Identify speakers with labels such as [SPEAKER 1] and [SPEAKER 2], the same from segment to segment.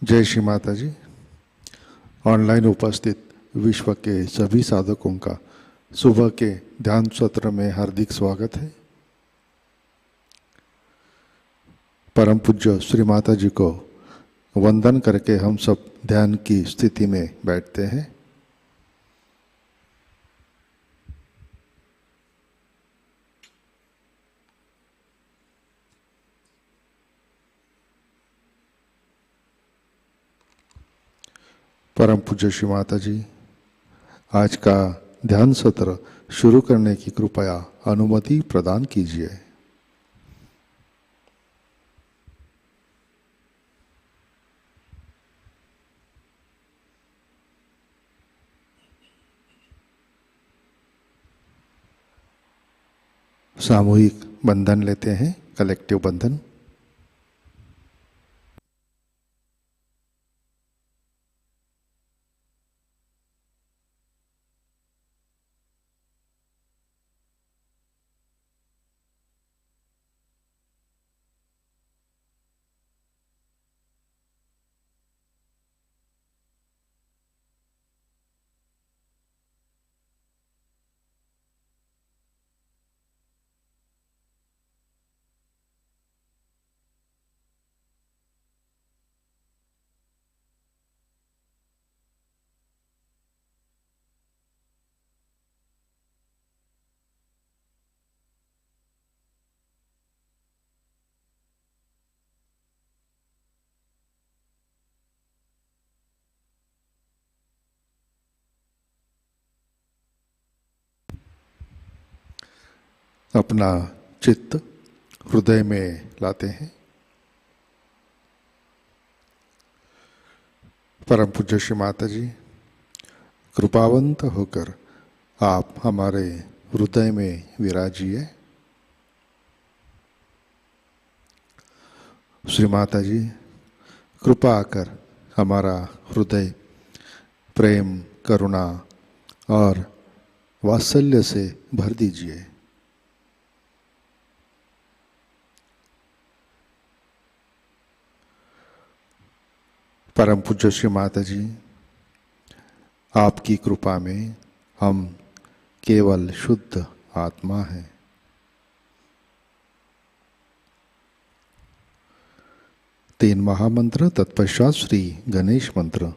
[SPEAKER 1] जय श्री माता जी। ऑनलाइन उपस्थित विश्व के सभी साधकों का सुबह के ध्यान सत्र में हार्दिक स्वागत है। परम पूज्य श्री माता जी को वंदन करके हम सब ध्यान की स्थिति में बैठते हैं। परम पूज्य श्री माता जी, आज का ध्यान सत्र शुरू करने की कृपया अनुमति प्रदान कीजिए। सामूहिक बंधन लेते हैं, कलेक्टिव बंधन। अपना चित्त हृदय में लाते हैं। परम पूज्य श्री माता जी, कृपावंत होकर आप हमारे हृदय में विराजिए। श्री माता जी, कृपा कर हमारा हृदय प्रेम, करुणा और वात्सल्य से भर दीजिए। परम पूज्य श्री माता जी, आपकी कृपा में हम केवल शुद्ध आत्मा हैं। तीन महामंत्र, तत्पश्चात श्री गणेश मंत्र।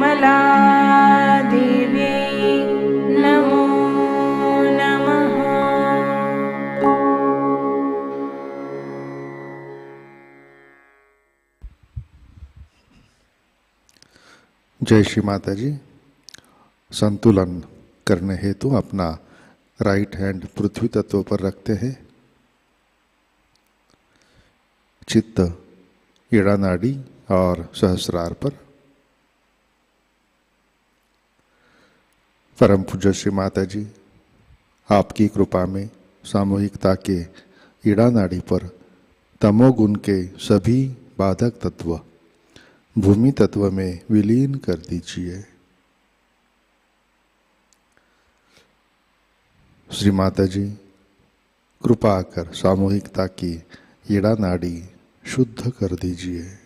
[SPEAKER 2] निर्मला देव्यै नमो नमः।
[SPEAKER 1] जय श्री माता जी। संतुलन करने हेतु अपना राइट हैंड पृथ्वी तत्व पर रखते हैं। चित्त ईड़ा नाड़ी और सहस्रार पर। परम पूज्य श्री माता जी, आपकी कृपा में सामूहिकता के ईड़ा नाड़ी पर तमोगुण के सभी बाधक तत्व भूमि तत्व में विलीन कर दीजिए। श्री माता जी, कृपा कर सामूहिकता की ईड़ा नाड़ी शुद्ध कर दीजिए।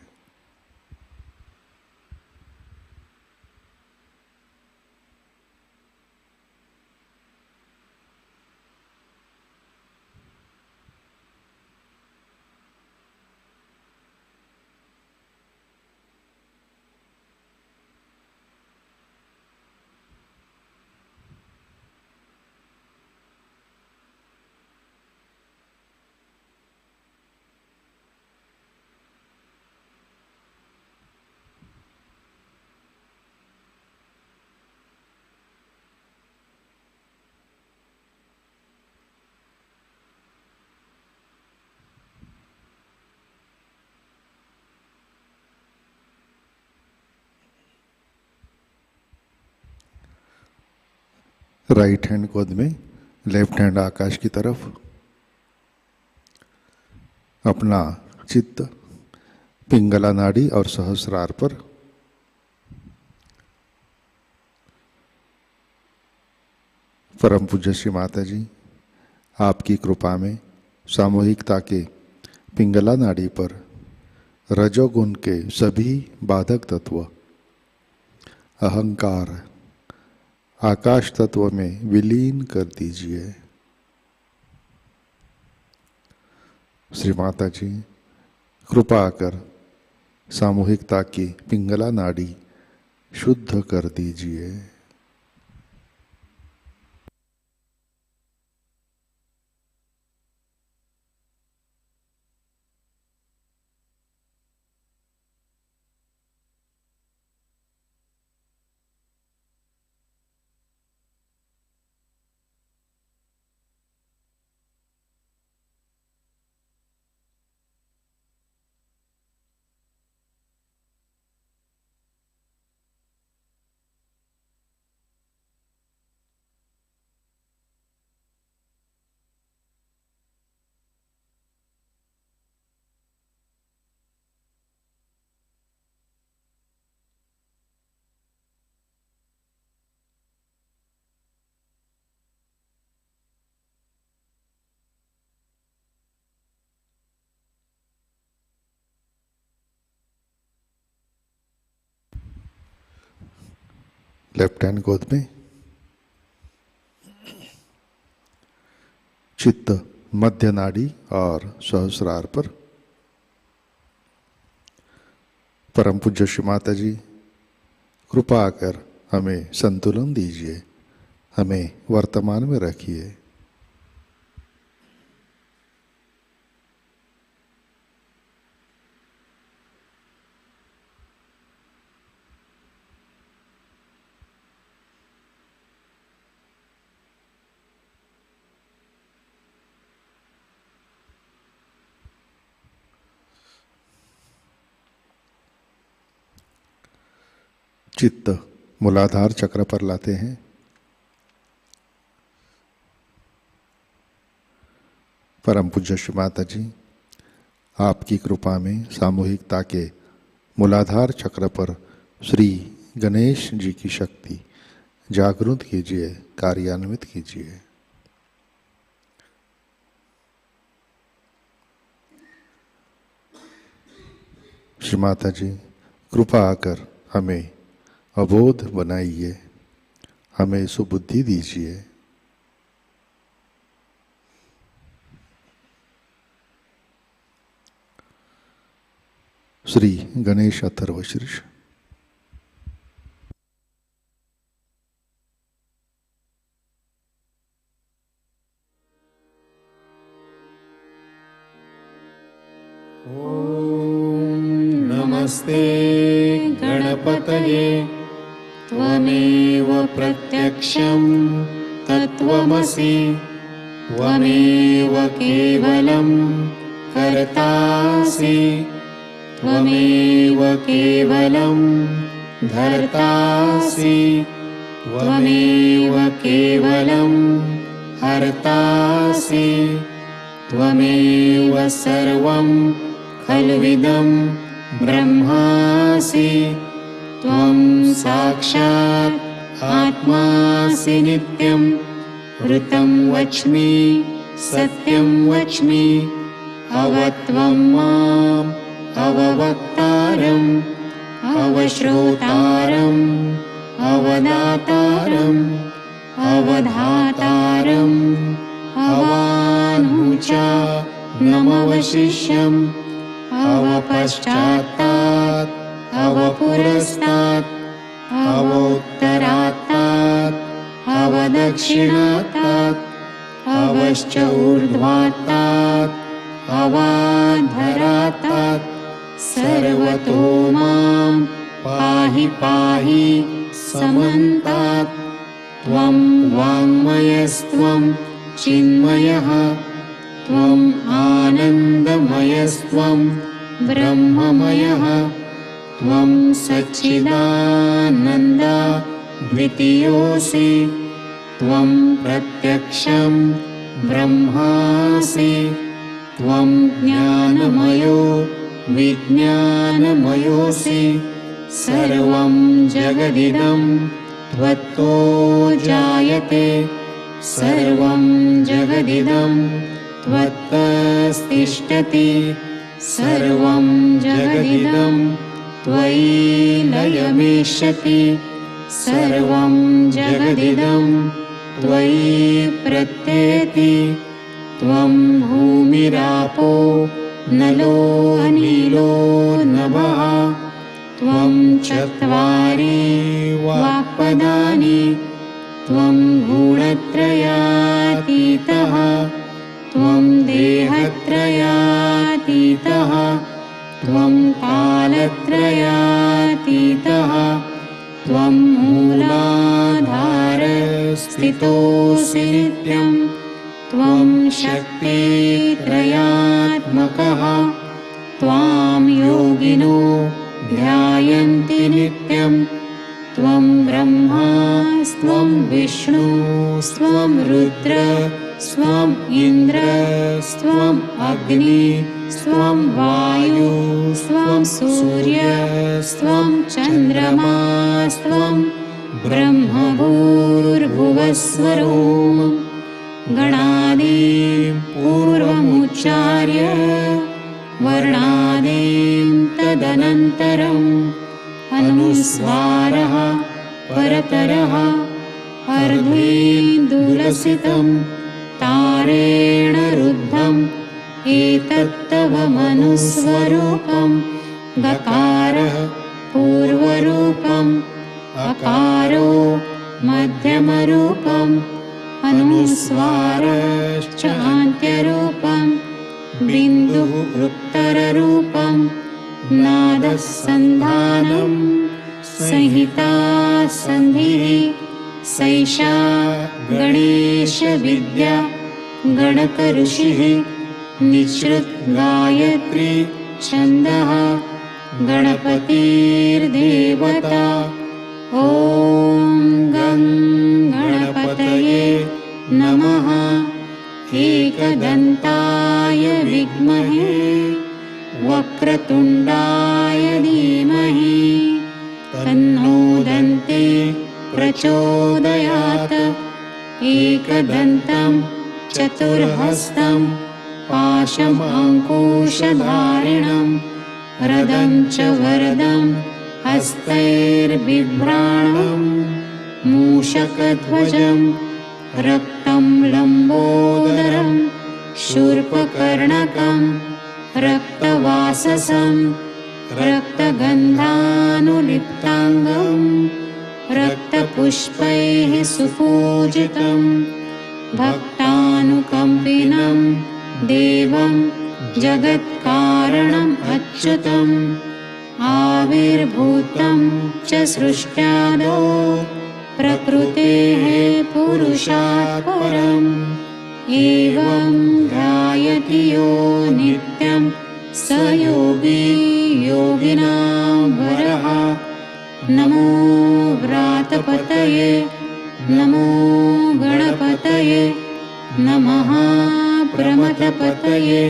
[SPEAKER 1] राइट हैंड गोद में, लेफ्ट हैंड आकाश की तरफ। अपना चित्त पिंगला नाड़ी और सहस्रार पर। परम पूज्य श्री माता जी, आपकी कृपा में सामूहिकता के पिंगला नाड़ी पर रजोगुण के सभी बाधक तत्व अहंकार आकाश तत्व में विलीन कर दीजिए। श्री माता जी, कृपा कर सामूहिकता की पिंगला नाड़ी शुद्ध कर दीजिए। लेफ्ट हैंड गोद में, चित्त मध्य नाड़ी और सहस्रार पर। परम पूज्य श्री माता जी, कृपा कर हमें संतुलन दीजिए, हमें वर्तमान में रखिए। चित्त मूलाधार चक्र पर लाते हैं। परम पूज्य श्री माता जी, आपकी कृपा में सामूहिकता के मूलाधार चक्र पर श्री गणेश जी की शक्ति जागृत कीजिए, कार्यान्वित कीजिए। श्री माता जी, कृपा कर हमें अबोध बनाइए, हमें सुबुद्धि दीजिए। श्री गणेश अथर्व शीर्ष।
[SPEAKER 3] पतये त्वमेव प्रत्यक्षं तत्त्वमसि त्वमेव केवलं कर्तासि त्वमेव केवलं धर्तासि त्वमेव केवलं हर्तासि त्वमेव सर्वं खल्विदं ब्रह्मासि त्वं साक्षात् आत्मासि नित्यं ऋतं वच्मि सत्यं वच्मि अवत्वं माम् अववक्तारम् अवश्रोतारम् अवदातारम् अवधातारम् अवानुचा नमवशिष्यम् अवपश्चात्तात् अवपुरस्तात् अवोत्तरात्तात् अवदक्षिणात्तात् अवश्च ऊर्ध्वात्तात् अवाधरात्तात् सर्वतो मां पाहि पाहि समन्तात् त्वं वाङ्मयस्त्वं चिन्मयः त्वं आनन्दमयस्त्वं ब्रह्ममयः त्वं सच्चिदानन्द द्वितीयोऽसि त्वं प्रत्यक्षं ब्रह्मासि त्वं ज्ञानमयो विज्ञानमयोऽसि सर्वं जगदिदं त्वत्तो जायते सर्वं जगदिदं त्वत्तस्तिष्ठति सर्वं जगदिदं त्वयि लयमेष्यति सर्वं जगदिदं त्वयि प्रत्येति त्वं भूमिरापो नलो अनिलो नभः त्वं चत्वारि वाक्पदानि त्वं गुणत्रयातीतः त्वं देहत्रयातीतः त्वं कालत्रयातीतः त्वं मूलाधारस्थितोऽसि नित्यं त्वं शक्तित्रयात्मकः त्वां योगिनो ध्यायन्ति नित्यं त्वं ब्रह्मा स्वं विष्णु स्वं रुद्र स्वं इन्द्र स्वं अग्नि स्वं वायु स्वं सूर्य स्वं चन्द्रमा स्वं ब्रह्मभूर्भुवस्वरोम गणादीं पूर्वमुच्चार्य वर्णादीं तदनन्तरम् अनुस्वारः परतरः अर्धेन्दुलसितं तारेण रुद्धम् एतत्तव मनुस्वरूपं गकारः पूर्वरूपम् अकारो मध्यमरूपम् अनुस्वारश्च अन्त्यरूपम् बिन्दुः उत्तररूपम् नादः सन्धानम् संहिता सन्धिः सैषा गणेशविद्या गणकऋषिः निःश्रुत गायत्री छन्दः गणपतिर्देवता ॐ गं गणपतये नमः एकदन्ताय विद्महे वक्रतुण्डाय धीमहि तन्नो दन्ते प्रचोदयात् एकदन्तं चतुर्हस्तं पाशमङ्कुशधारिणं रदं च वरदं हस्तैर्बिभ्राणं मूषकध्वजं रक्तं लम्बोदरं शूर्पकर्णकं रक्तवाससं रक्तगन्धानुलिप्ताङ्गं रक्तपुष्पैः सुपूजितं भक्तानुकम्पिनं देवं जगत्कारणम् अच्युतं आविर्भूतं च सृष्ट्यादौ प्रकृतेः पुरुषात् परम् एवं ध्यायति यो नित्यं स योगी योगिनां वरः। नमो व्रातपतये नमो गणपतये नमः प्रमथपतये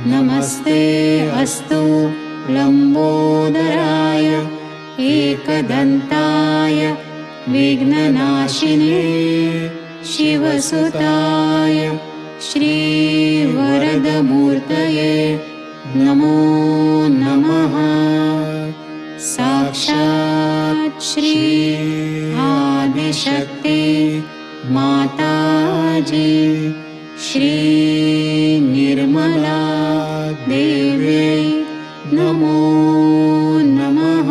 [SPEAKER 3] नमस्ते अस्तु लम्बोदराय एकदन्ताय विघ्ननाशिने शिवसुताय श्रीवरदमूर्तये नमो नमः। साक्षात् श्री आदिशक्ति माताजी श्री निर्मला देव्यै नमो नमः।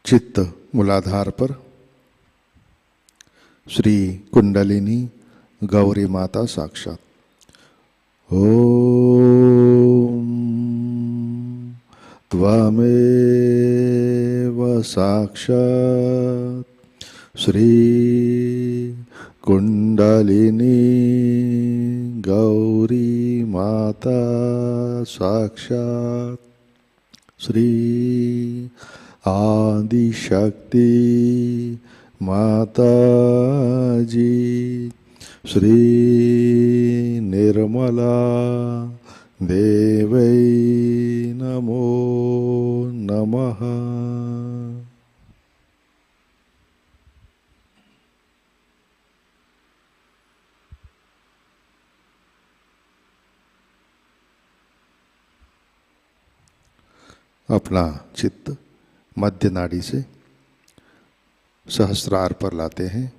[SPEAKER 1] चित्त मूलाधार पर श्री कुंडलिनी गौरी माता साक्षात। ओम त्वमेव साक्षात् श्री कुंडलिनी गौरी माता साक्षात् श्री आदिशक्ति माताजी श्री निर्मला देवै नमो नमः। अपना चित्त मध्य नाड़ी से सहस्रार पर लाते हैं।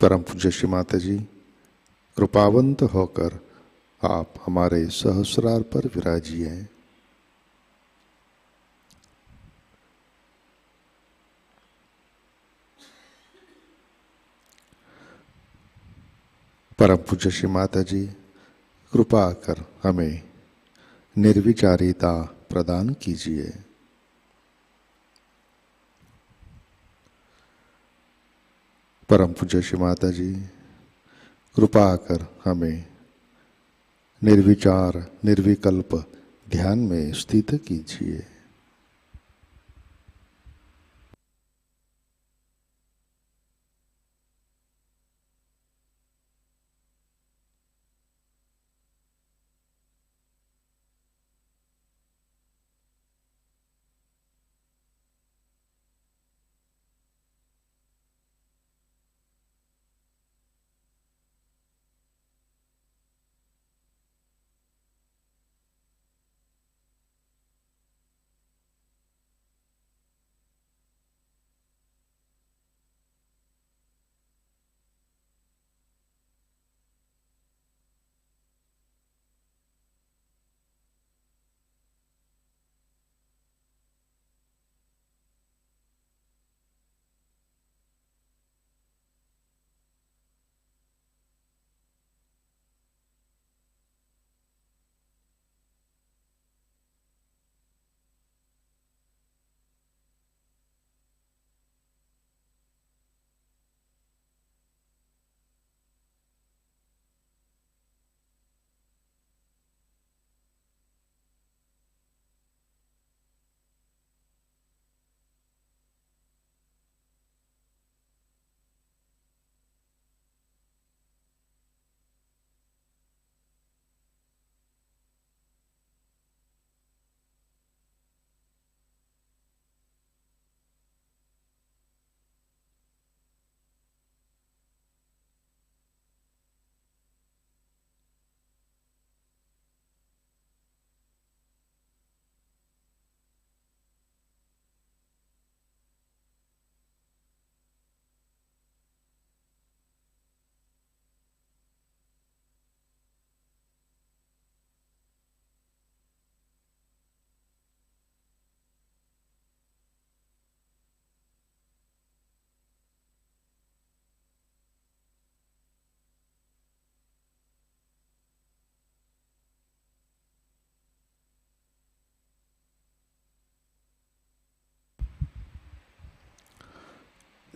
[SPEAKER 1] परम पूज्य श्री माता जी कृपावंत होकर आप हमारे सहस्रार पर विराजिए। परम पूज्य श्री माता जी कृपा कर हमें निर्विचारिता प्रदान कीजिए। परम पूज्य श्री माता जी कृपा कर हमें निर्विचार निर्विकल्प ध्यान में स्थित कीजिए।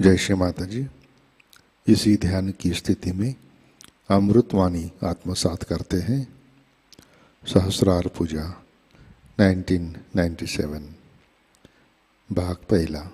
[SPEAKER 1] जय श्री माता जी। इसी ध्यान की स्थिति में अमृतवाणी आत्मसात करते हैं। सहस्रार पूजा 1997 भाग पहला।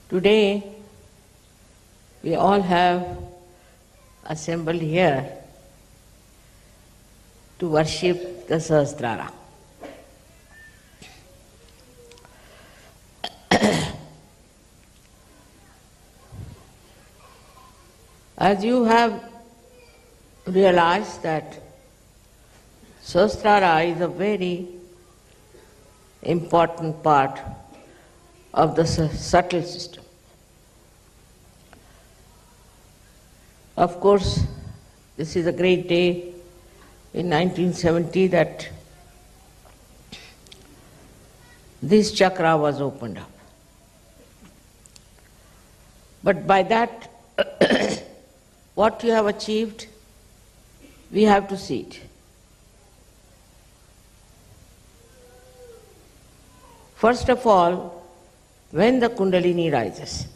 [SPEAKER 2] Today, we all have assembled here to worship the Sahasrara. As you have realized that Sahasrara is a very important part of the subtle system. Of course, this is a great day in 1970 that this chakra was opened up. But by that, what you have achieved, we have to see it. First of all, when the Kundalini rises,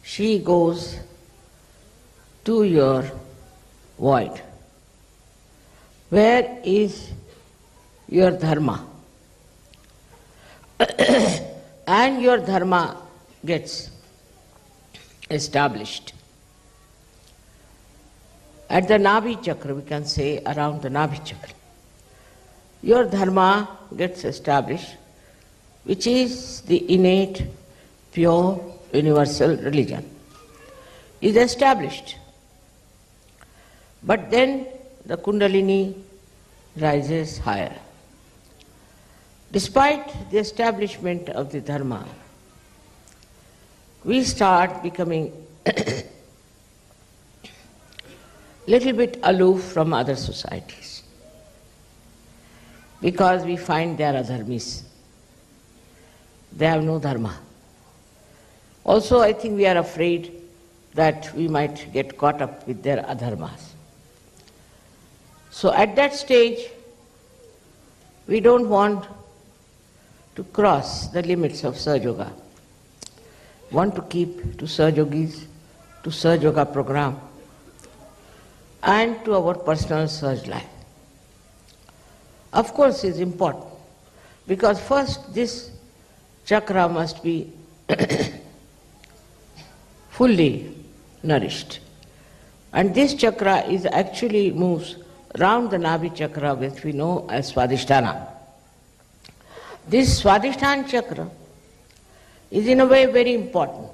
[SPEAKER 2] she goes to your void. Where is your Dharma? And your Dharma gets established. At the Nabhi Chakra, we can say around the Nabhi Chakra, your Dharma gets established, which is the innate, pure, universal religion, is established. But then the Kundalini rises higher. Despite the establishment of the Dharma, we start becoming little bit aloof from other societies because we find they are adharmis. They have no Dharma. Also, I think we are afraid that we might get caught up with their adharmas. So at that stage, we don't want to cross the limits of Sahajayoga. Want to keep to Sahajogis, to Sahajayoga program, and to our personal Sahaj life. Of course, it's important, because first this chakra must be fully nourished. And this chakra is actually moves round the Nabhi chakra, which we know as Swadhisthana. This Swadhisthana chakra is in a way very important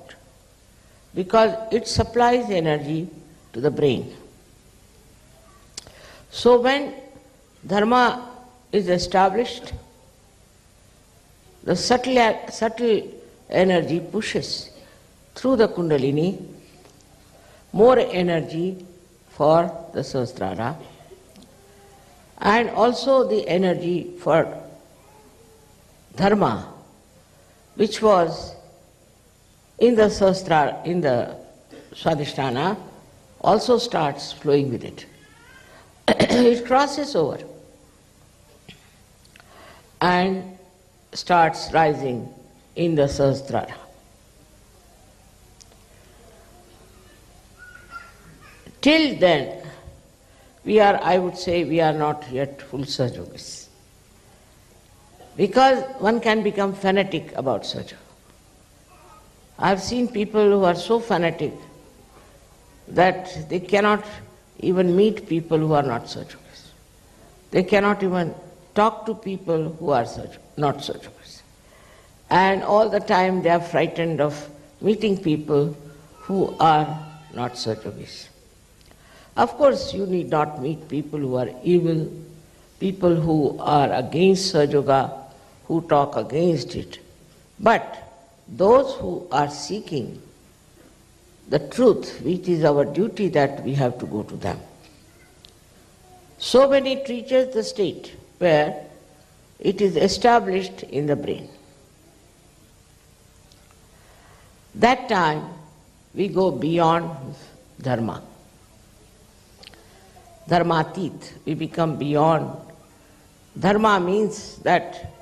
[SPEAKER 2] because it supplies energy to the brain. So when Dharma is established, the subtle energy pushes through the Kundalini more energy for the Sahasrara, and also the energy for Dharma, which was in the Sahasrara, in the Swadhisthana, also starts flowing with it. It crosses over and starts rising in the Sahasrara. Till then, I would say, we are not yet full Sahajogis. Because one can become fanatic about Sahajayoga. I have seen people who are so fanatic that they cannot even meet people who are not Sahajogis. They cannot even talk to people who are not Sahajogis. And all the time they are frightened of meeting people who are not Sahajogis. Of course, you need not meet people who are evil, people who are against Sahajayoga, who talk against it. But those who are seeking the truth, which is our duty, that we have to go to them. So many teaches the state where it is established in the brain. That time we go beyond Dharma. Dharmatit, we become beyond. Dharma means that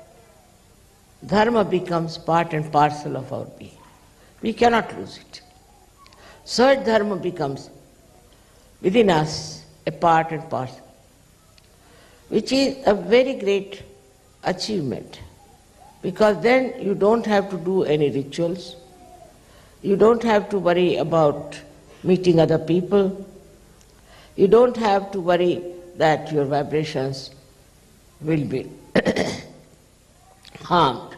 [SPEAKER 2] Dharma becomes part and parcel of our being. We cannot lose it. Such Dharma becomes within us a part and parcel, which is a very great achievement, because then you don't have to do any rituals, you don't have to worry about meeting other people, you don't have to worry that your vibrations will be harmed.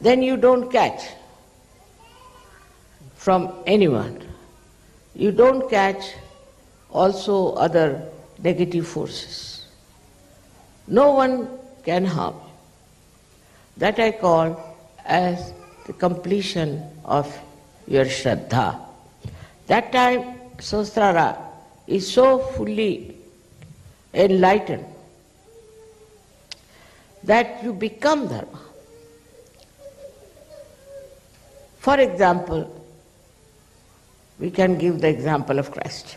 [SPEAKER 2] Then you don't catch from anyone. You don't catch also other negative forces. No one can harm you. That I call as the completion of your Shraddha. That time Sahasrara is so fully enlightened that you become Dharma. For example, we can give the example of Christ.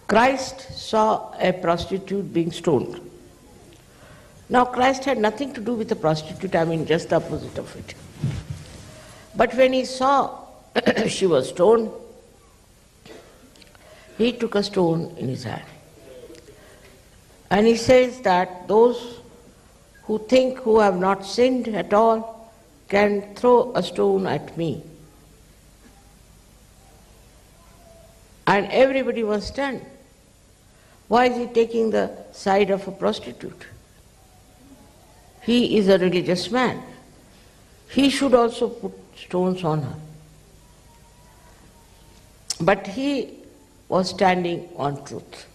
[SPEAKER 2] Christ saw a prostitute being stoned. Now Christ had nothing to do with the prostitute, I mean just the opposite of it. But when he saw she was stoned, he took a stone in his hand. And he says that those who think who have not sinned at all can throw a stone at me. And everybody was stunned. Why is he taking the side of a prostitute? He is a religious man. He should also put stones on her. But he was standing on truth.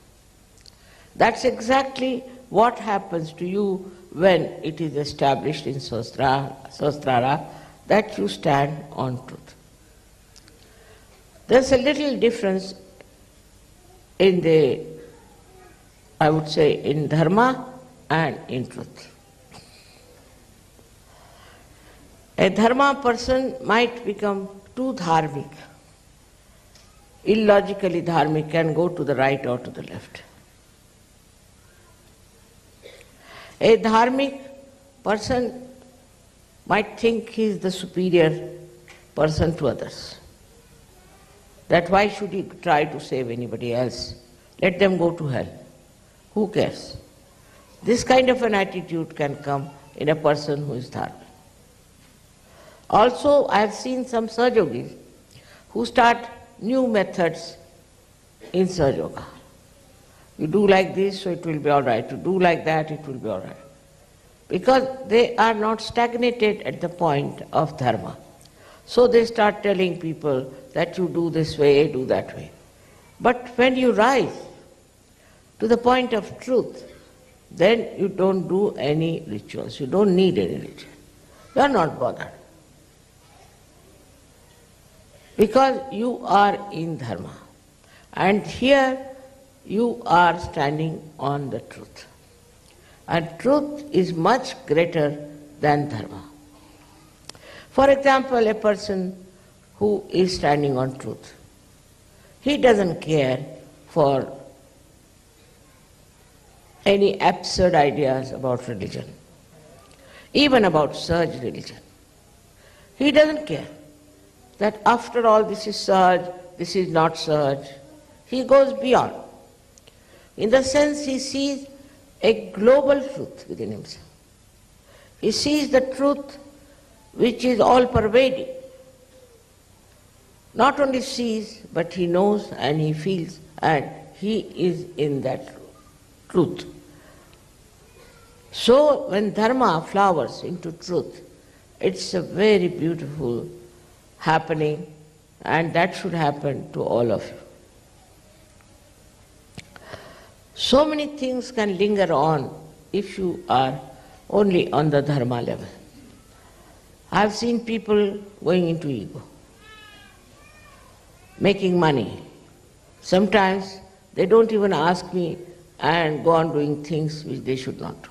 [SPEAKER 2] That's exactly what happens to you when it is established in Sahasrara that you stand on truth. There's a little difference in the, I would say, in Dharma and in truth. A Dharma person might become too dharmic, illogically dharmic, and go to the right or to the left. A dharmic person might think he is the superior person to others. That why should he try to save anybody else? Let them go to hell. Who cares? This kind of an attitude can come in a person who is dharmic. Also, I have seen some Sahajogis who start new methods in Sahajayoga. You do like this, so it will be all right. You do like that, it will be all right. Because they are not stagnated at the point of Dharma. So they start telling people that you do this way, do that way. But when you rise to the point of truth, then you don't do any rituals. You don't need any ritual. You are not bothered. Because you are in Dharma. And here you are standing on the truth. And truth is much greater than Dharma. For example, a person who is standing on truth, he doesn't care for any absurd ideas about religion, even about Sahaj religion. He doesn't care that after all this is Sahaj, this is not Sahaj. He goes beyond. In the sense he sees a global truth within himself. He sees the truth which is all-pervading. Not only sees, but he knows and he feels, and he is in that truth. So when Dharma flowers into truth, it's a very beautiful happening, and that should happen to all of you. So many things can linger on if you are only on the dharma level. I have seen people going into ego, making money. Sometimes they don't even ask me and go on doing things which they should not do.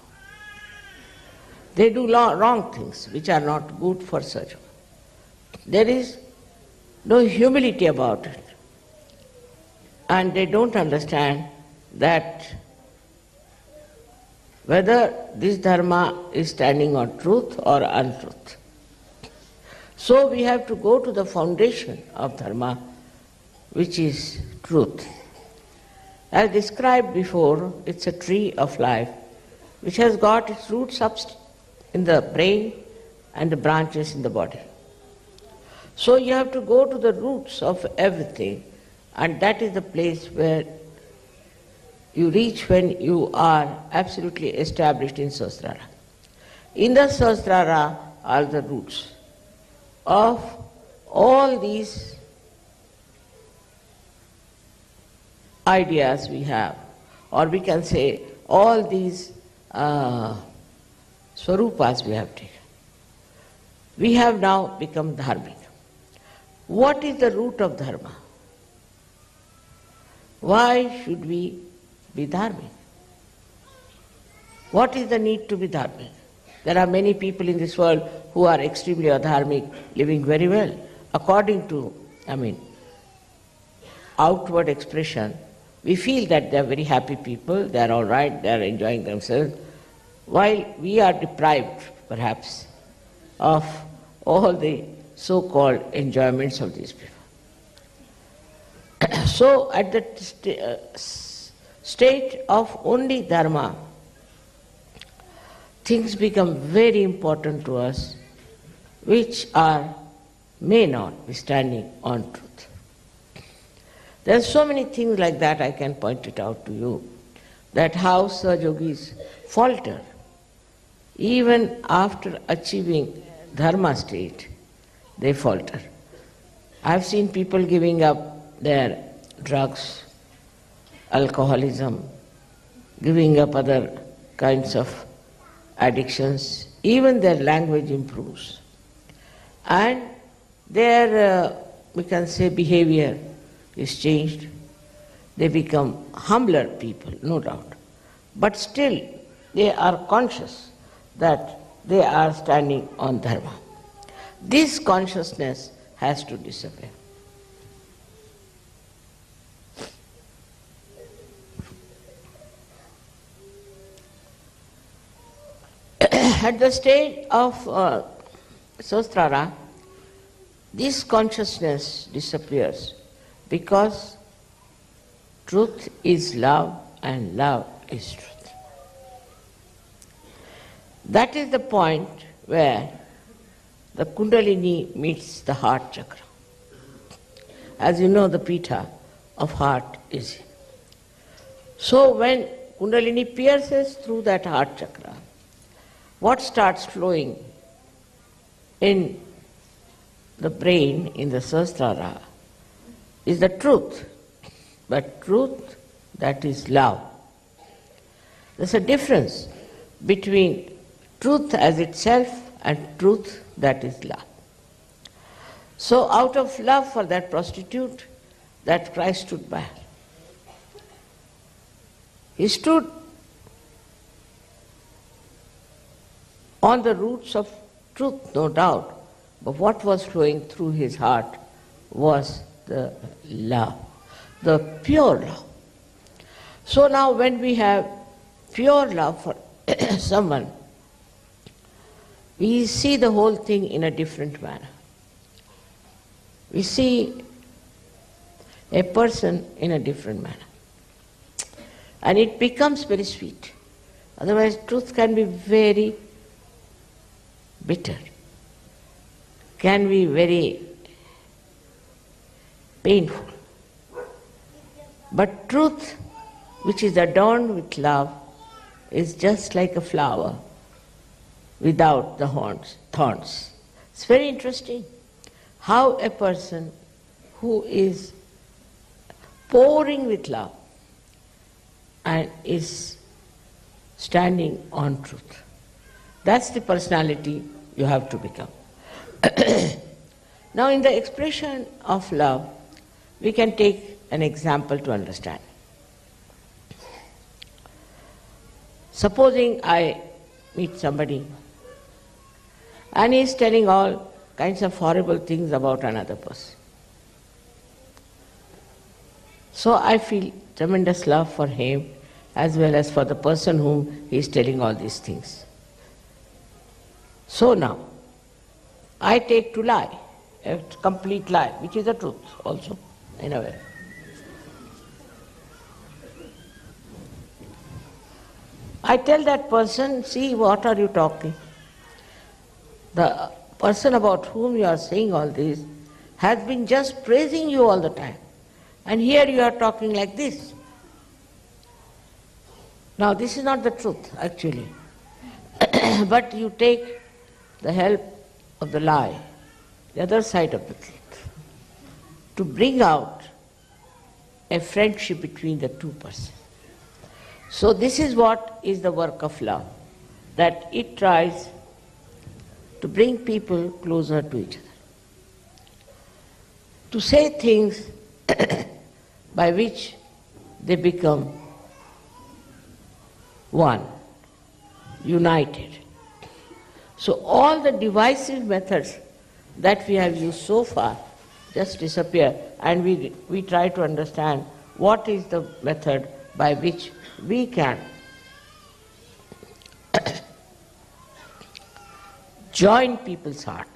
[SPEAKER 2] They do wrong things which are not good for such. There is no humility about it. And they don't understand that whether this dharma is standing on truth or untruth. So we have to go to the foundation of dharma, which is truth. As described before, it's a tree of life which has got its roots up in the brain and the branches in the body. So you have to go to the roots of everything, and that is the place where you reach when you are absolutely established in Sahasrara. In the Sahasrara are the roots of all these ideas we have, or we can say all these swarupas we have taken. We have now become dharmic. What is the root of dharma? Why should we be dharmic? What is the need to be dharmic? There are many people in this world who are extremely adharmic, living very well, according to, outward expression. We feel that they are very happy people, they are all right, they are enjoying themselves, while we are deprived, perhaps, of all the so-called enjoyments of these people. So, at the state of only dharma, things become very important to us, which may not be standing on truth. There are so many things like that, I can point it out to you, that how Sahajogis falter even after achieving dharma state, they falter. I have seen people giving up their drugs, alcoholism, giving up other kinds of addictions, even their language improves. And their, we can say, behavior is changed. They become humbler people, no doubt. But still, they are conscious that they are standing on dharma. This consciousness has to disappear. At the stage of Sahasrara, this consciousness disappears because truth is love and love is truth. That is the point where the Kundalini meets the heart chakra. As you know, the pita of heart is here. So when Kundalini pierces through that heart chakra, what starts flowing in the brain, in the Sahasrara, is the truth, but truth that is love. There's a difference between truth as itself and truth that is love. So out of love for that prostitute, that Christ stood by her. He stood on the roots of truth, no doubt, but what was flowing through his heart was the love, the pure love. So now when we have pure love for someone, we see the whole thing in a different manner. We see a person in a different manner. And it becomes very sweet. Otherwise, truth can be very bitter, can be very painful. But truth, which is adorned with love, is just like a flower without the thorns. It's very interesting how a person who is pouring with love and is standing on truth. That's the personality you have to become. Now, in the expression of love, we can take an example to understand. Supposing I meet somebody and he is telling all kinds of horrible things about another person. So I feel tremendous love for him as well as for the person whom he is telling all these things. So now, I take to lie, a complete lie, which is the truth also, in a way. I tell that person, see, what are you talking? The person about whom you are saying all this has been just praising you all the time. And here you are talking like this. Now, this is not the truth, actually. But you take the help of the lie, the other side of the truth, to bring out a friendship between the two persons. So this is what is the work of love, that it tries to bring people closer to each other, to say things by which they become one, united. So all the divisive methods that we have used so far just disappear, and we try to understand what is the method by which we can join people's heart.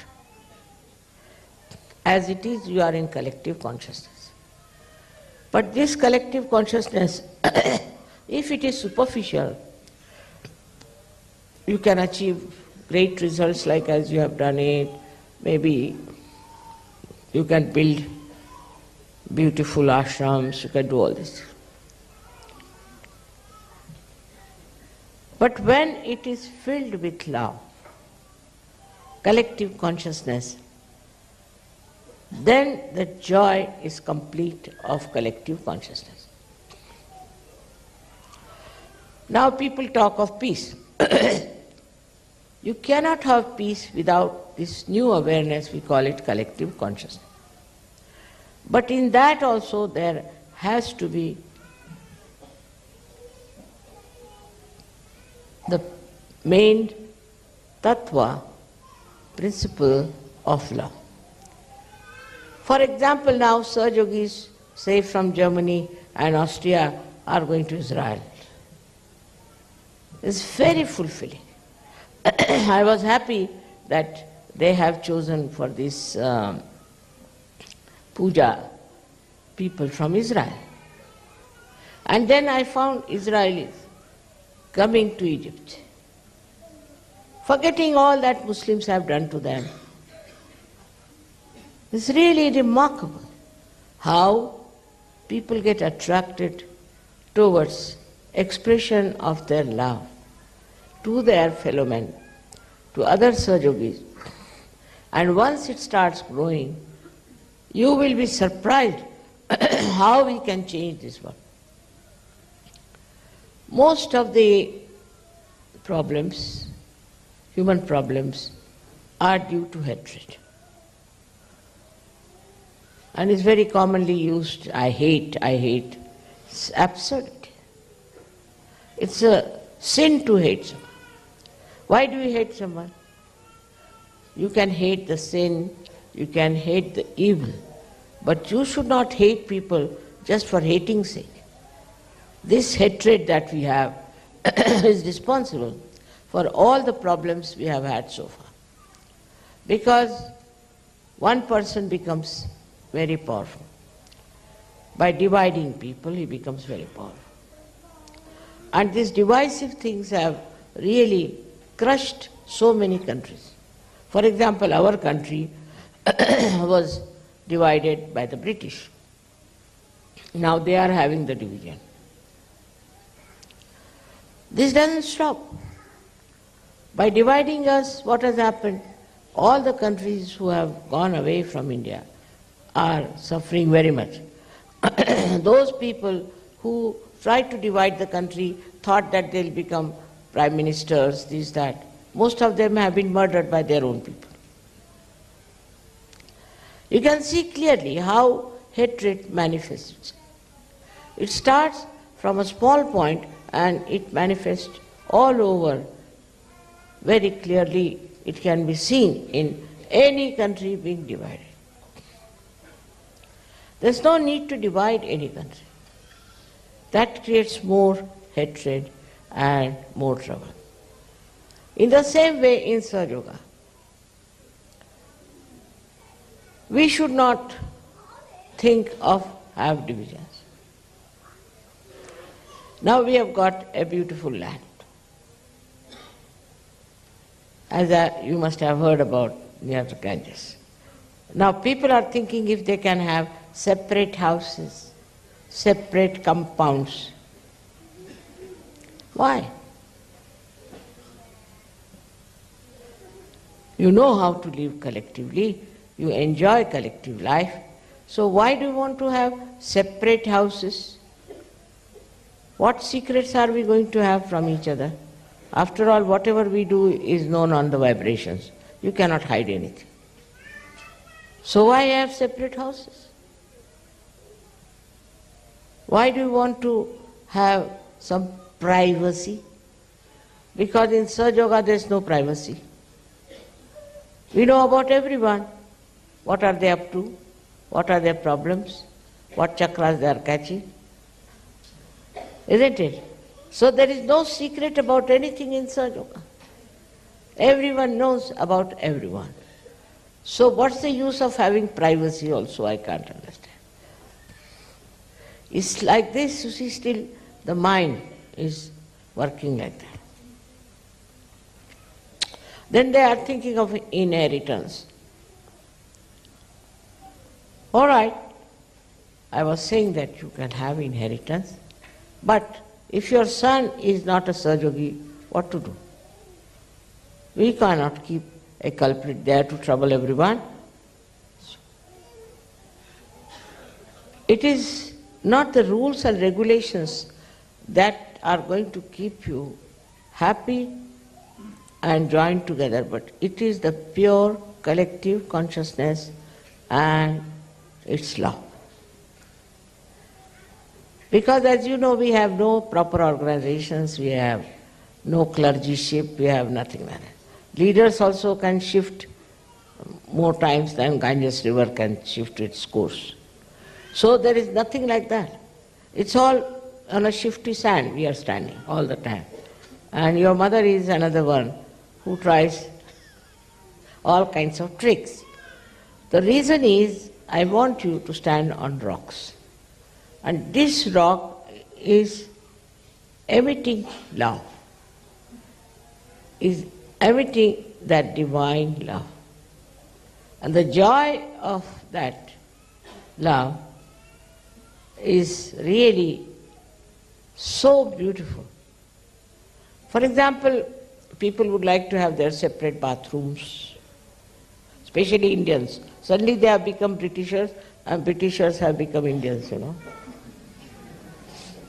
[SPEAKER 2] As it is, you are in collective consciousness. But this collective consciousness, if it is superficial, you can achieve great results like as you have done it. Maybe you can build beautiful ashrams, you can do all this. But when it is filled with love, collective consciousness, then the joy is complete of collective consciousness. Now people talk of peace. You cannot have peace without this new awareness, we call it collective consciousness. But in that also there has to be the main tattva, principle of love. For example, now Sahajayogis, say from Germany and Austria, are going to Israel. It's very fulfilling. I was happy that they have chosen for this Puja people from Israel. And then I found Israelis coming to Egypt, forgetting all that Muslims have done to them. It's really remarkable how people get attracted towards expression of their love to their fellow men, to other Sahajogis. And once it starts growing, you will be surprised how we can change this world. Most of the problems, human problems, are due to hatred. And it's very commonly used, I hate. It's absurd. It's a sin to hate someone. Why do you hate someone? You can hate the sin, you can hate the evil, but you should not hate people just for hating's sake. This hatred that we have is responsible for all the problems we have had so far. Because one person becomes very powerful. By dividing people, he becomes very powerful. And these divisive things have really crushed so many countries. For example, our country was divided by the British. Now they are having the division. This doesn't stop. By dividing us, what has happened? All the countries who have gone away from India are suffering very much. Those people who tried to divide the country, thought that they'll become prime ministers, this, that. Most of them have been murdered by their own people. You can see clearly how hatred manifests. It starts from a small point and it manifests all over. Very clearly it can be seen in any country being divided. There's no need to divide any country. That creates more hatred and more trouble. In the same way in Sahajayoga, we should not think of have divisions. Now we have got a beautiful land. As you must have heard about near the Ganges. Now people are thinking if they can have separate houses, separate compounds. Why? You know how to live collectively, you enjoy collective life, so why do you want to have separate houses? What secrets are we going to have from each other? After all, whatever we do is known on the vibrations. You cannot hide anything. So why have separate houses? Why do you want to have some privacy? Because in Sahajayoga there is no privacy. We know about everyone. What are they up to? What are their problems? What chakras they are catching? Isn't it? So there is no secret about anything in Sahajayoga. Everyone knows about everyone. So what's the use of having privacy also? I can't understand. It's like this, you see, still the mind is working like that. Then they are thinking of inheritance. All right, I was saying that you can have inheritance, but if your son is not a Sahajayogi, what to do? We cannot keep a culprit there to trouble everyone. It is not the rules and regulations that are going to keep you happy and joined together, but it is the pure collective consciousness and its law. Because as you know, we have no proper organizations, we have no clergyship, we have nothing like that. Leaders also can shift more times than Ganges river can shift its course. So there is nothing like that. It's all on a shifty sand we are standing all the time. And your mother is another one who tries all kinds of tricks. The reason is, I want you to stand on rocks. And this rock is emitting love, is emitting that divine love. And the joy of that love is really so beautiful. For example, people would like to have their separate bathrooms, especially Indians. Suddenly they have become Britishers, and Britishers have become Indians, you know.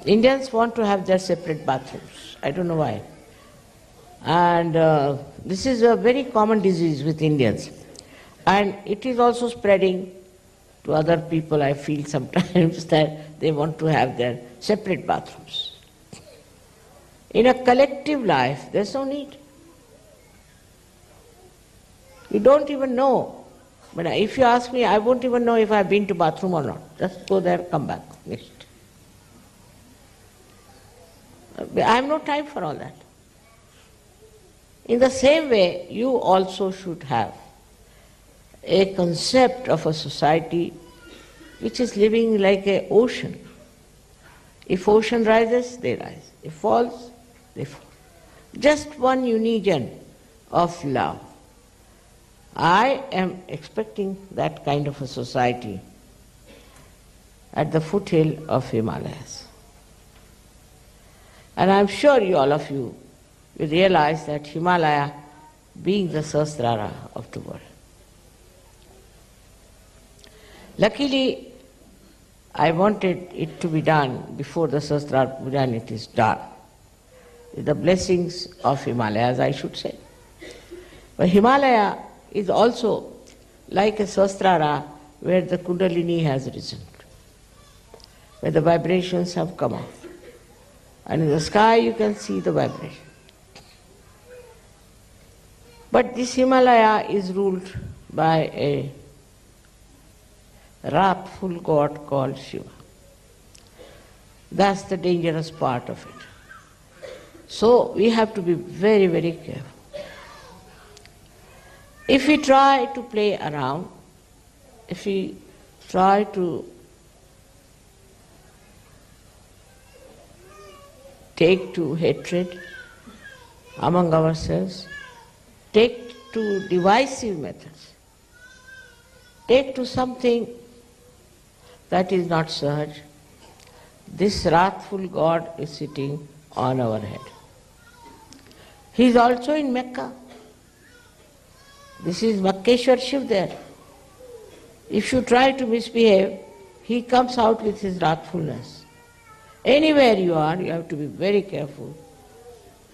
[SPEAKER 2] Indians want to have their separate bathrooms. I don't know why. And this is a very common disease with Indians. And it is also spreading to other people. I feel sometimes that they want to have their separate bathrooms. In a collective life, there's no need. You don't even know. But if you ask me, I won't even know if I've been to bathroom or not. Just go there, come back, next. I have no time for all that. In the same way, you also should have a concept of a society which is living like an ocean. If ocean rises, they rise. If falls, they fall. Just one union of love. I am expecting that kind of a society at the foothill of Himalayas. And I'm sure all of you will realize that Himalaya being the Sahasrara of the world. Luckily, I wanted it to be done before the Sahasrara Puja, and it is done. The blessings of Himalayas, I should say. But Himalaya is also like a Sahasrara where the Kundalini has risen, where the vibrations have come out. And in the sky you can see the vibration. But this Himalaya is ruled by a wrathful god called Shiva. That's the dangerous part of it. So we have to be very, very careful. If we try to play around, if we try to take to hatred among ourselves, take to divisive methods, take to something that is not Sahaj, this wrathful God is sitting on our head. He is also in Mecca. This is Makkeshwar Shiv there. If you try to misbehave, he comes out with his wrathfulness. Anywhere you are, you have to be very careful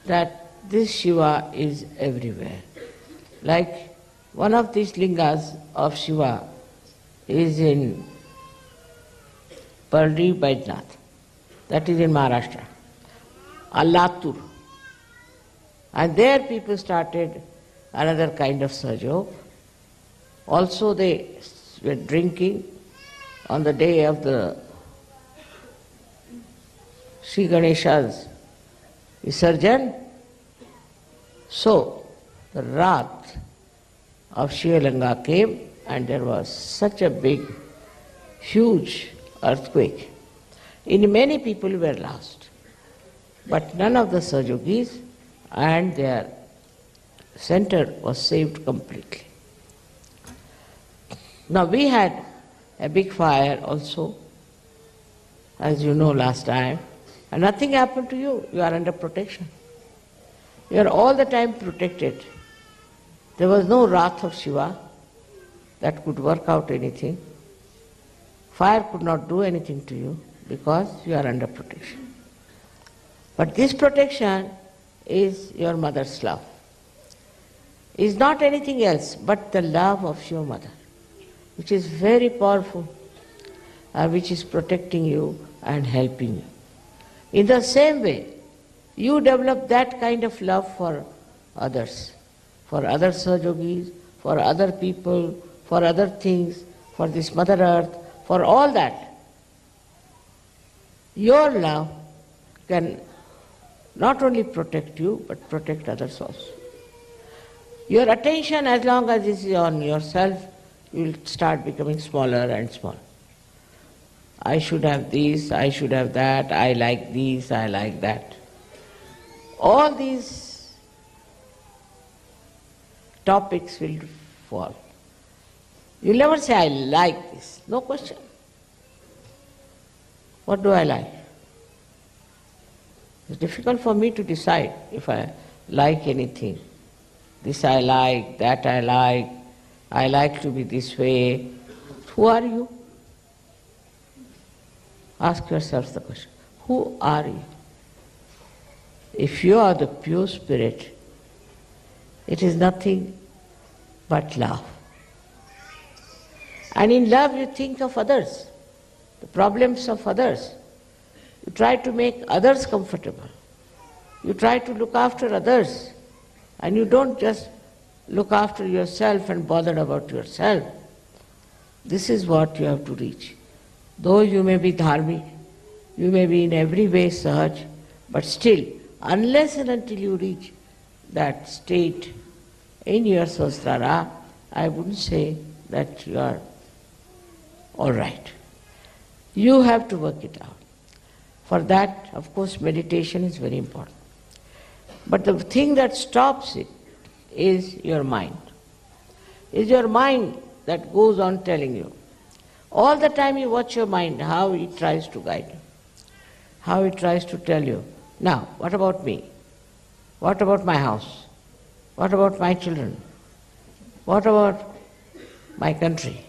[SPEAKER 2] that this Shiva is everywhere. Like one of these lingas of Shiva is in Pardi Baidnath, that is in Maharashtra, Allatur. And there people started another kind of Sahajayoga. Also they were drinking on the day of the Sri Ganesha's Visarjan. So the wrath of Shivalanga came and there was such a big, huge earthquake. In many people were lost, but none of the Sahajogis and their center was saved completely. Now we had a big fire also, as you know last time, and nothing happened to you. You are under protection. You are all the time protected. There was no wrath of Shiva that could work out anything. Fire could not do anything to you because you are under protection. But this protection is your mother's love. Is not anything else but the love of your mother, which is very powerful, which is protecting you and helping you. In the same way, you develop that kind of love for others, for other Sahajogis, for other people, for other things, for this Mother Earth, for all that. Your love can not only protect you, but protect others also. Your attention, as long as it is on yourself, you will start becoming smaller and smaller. I should have this, I should have that, I like this, I like that. All these topics will fall. You will never say, I like this. No question. What do I like? It's difficult for me to decide if I like anything. This I like, that I like to be this way. Who are you? Ask yourself the question. Who are you? If you are the pure spirit, it is nothing but love. And in love you think of others, the problems of others. You try to make others comfortable. You try to look after others. And you don't just look after yourself and bother about yourself. This is what you have to reach. Though you may be dharmic, you may be in every way Sahaj, but still, unless and until you reach that state in your Sahasrara, I wouldn't say that you are all right. You have to work it out. For that, of course, meditation is very important. But the thing that stops it is your mind. Is your mind that goes on telling you. All the time you watch your mind, how it tries to guide you, how it tries to tell you, now, what about me? What about my house? What about my children? What about my country?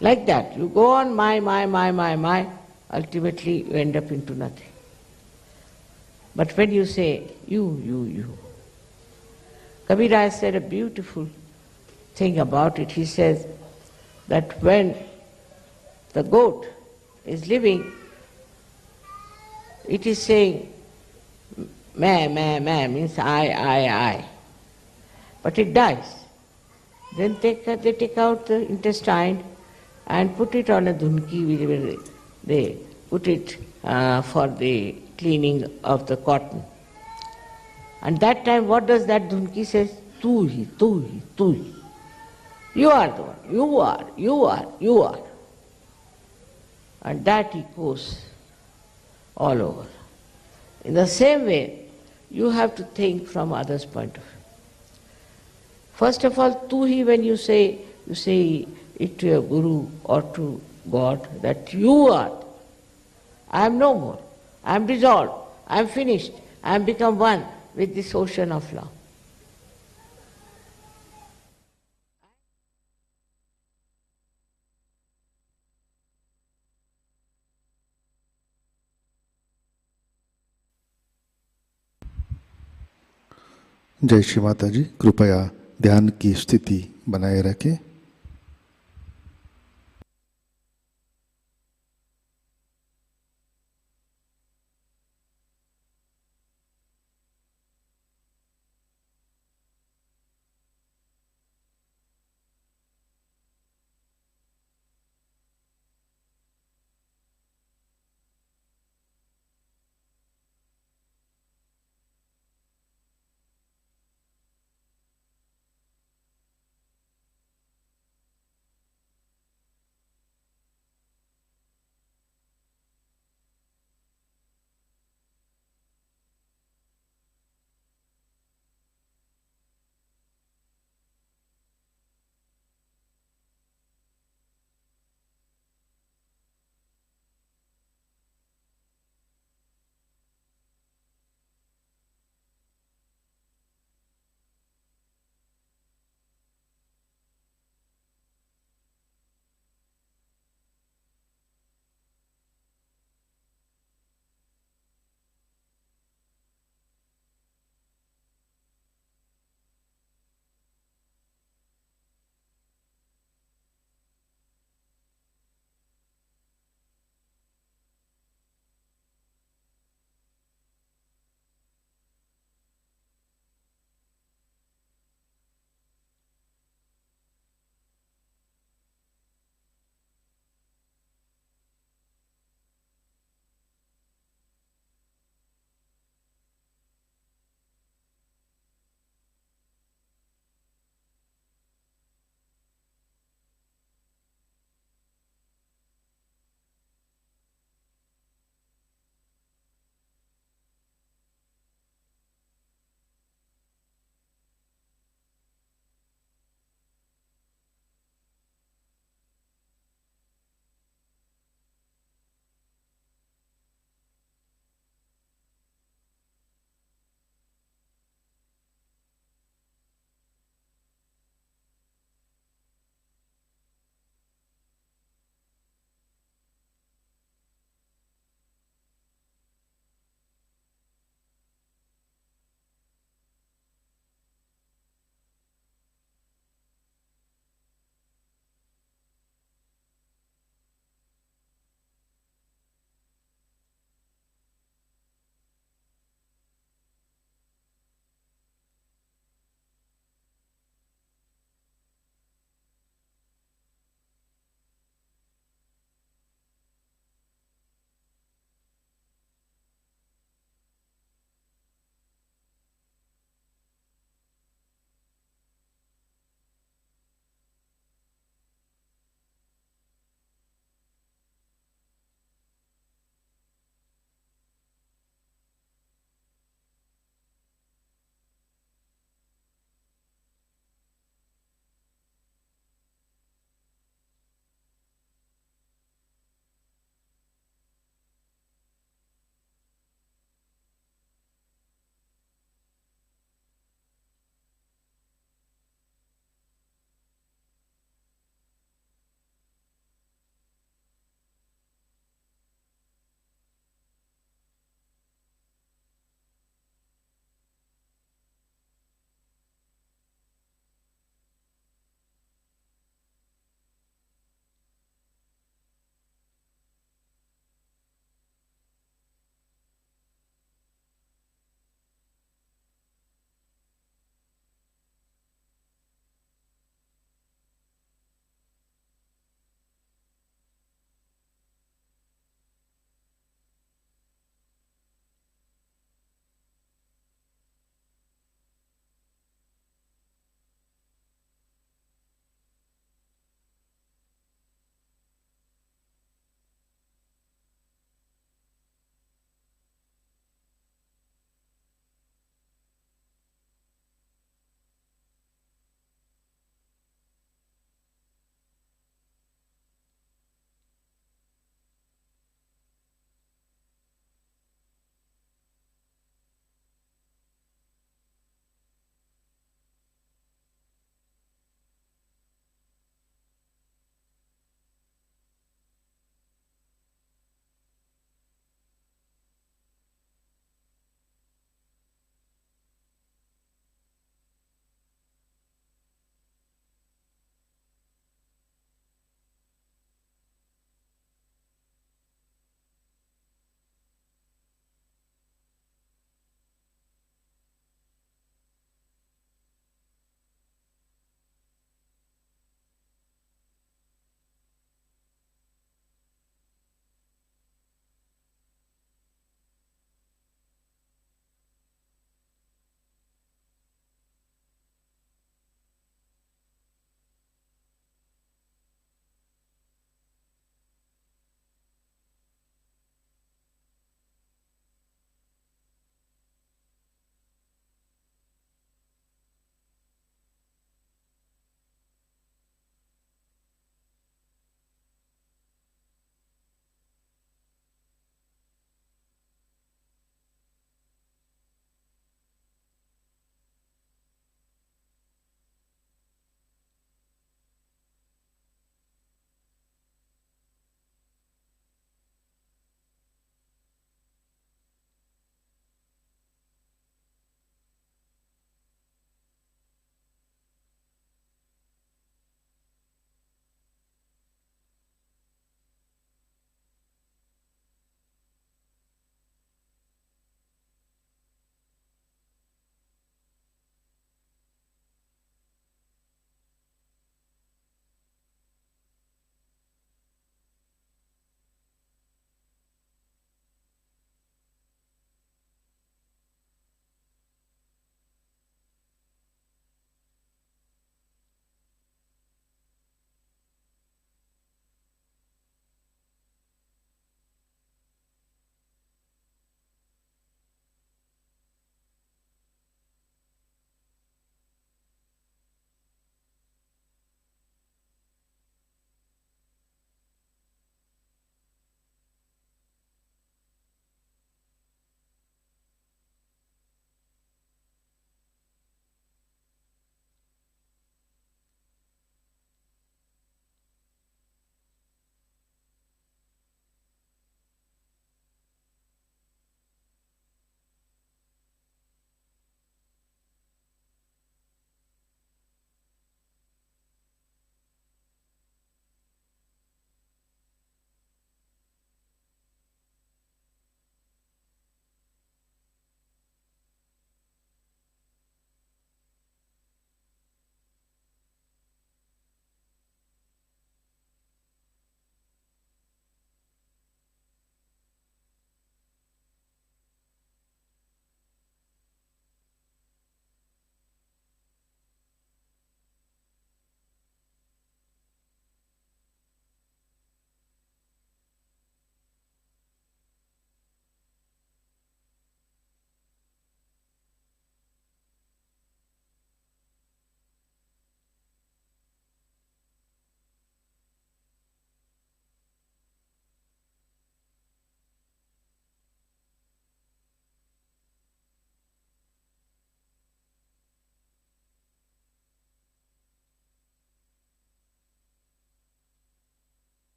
[SPEAKER 2] Like that, you go on my, ultimately you end up into nothing. But when you say you, Kabira has said a beautiful thing about it. He says that when the goat is living, it is saying, meh, means I. But it dies. Then they take out the intestine and put it on a dhunki, where they put it for the cleaning of the cotton. And that time, what does that dhunki say? Tu hi. You are the one. You are. And that echoes all over. In the same way, you have to think from others' point of view. First of all, tu hi, when you say it to your guru or to God, that you are. I am no more. I am dissolved. I am finished. I am become one with this ocean of love.
[SPEAKER 1] जय श्री माता जी। कृपया ध्यान की स्थिति बनाए रखें।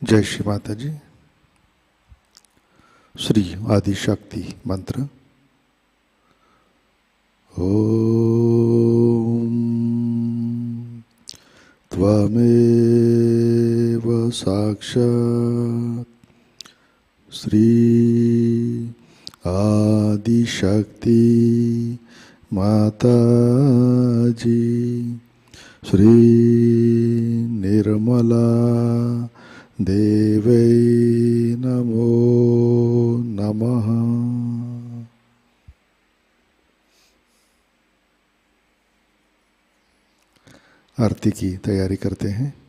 [SPEAKER 1] जय श्री माता जी। श्री आदिशक्ति मंत्र। ओम त्वमेव साक्षात् श्री आदिशक्ति माताजी श्री निर्मला देवै नमो नमः। आरती की तैयारी करते हैं।